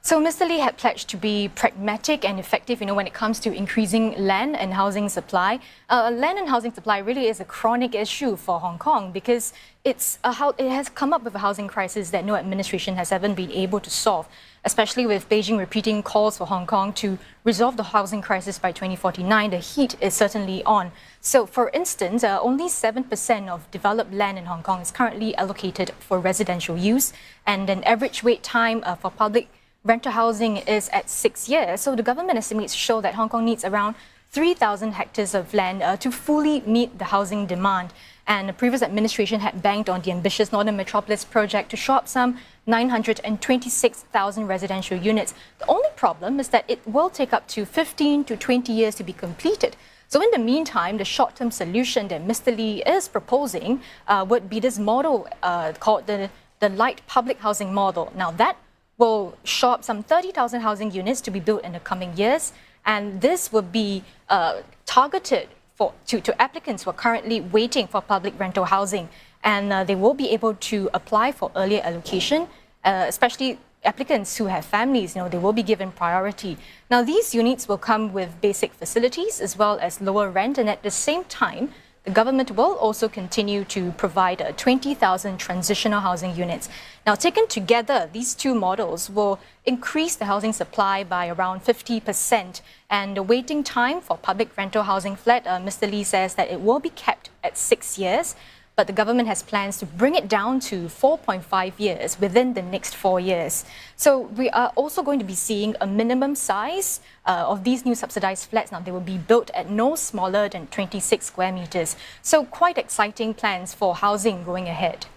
So Mr. Lee had pledged to be pragmatic and effective, when it comes to increasing land and housing supply. Land and housing supply really is a chronic issue for Hong Kong because it has come up with a housing crisis that no administration has ever been able to solve, especially with Beijing repeating calls for Hong Kong to resolve the housing crisis by 2049. The heat is certainly on. So, for instance, only 7% of developed land in Hong Kong is currently allocated for residential use, and an average wait time for public rental housing is at 6 years. So the government estimates show that Hong Kong needs around 3,000 hectares of land to fully meet the housing demand. And the previous administration had banked on the ambitious Northern Metropolis project to show up some 926,000 residential units. The only problem is that it will take up to 15 to 20 years to be completed. So in the meantime, the short-term solution that Mr. Lee is proposing would be this model called the light public housing model. Now that will show up some 30,000 housing units to be built in the coming years, and this will be targeted to applicants who are currently waiting for public rental housing, and they will be able to apply for earlier allocation, especially applicants who have families. They will be given priority. Now, these units will come with basic facilities as well as lower rent, and at the same time, the government will also continue to provide 20,000 transitional housing units. Now, taken together, these two models will increase the housing supply by around 50%. And the waiting time for public rental housing flat, Mr. Lee says that it will be kept at 6 years, but the government has plans to bring it down to 4.5 years within the next 4 years. So we are also going to be seeing a minimum size of these new subsidized flats. Now, they will be built at no smaller than 26 square meters. So quite exciting plans for housing going ahead.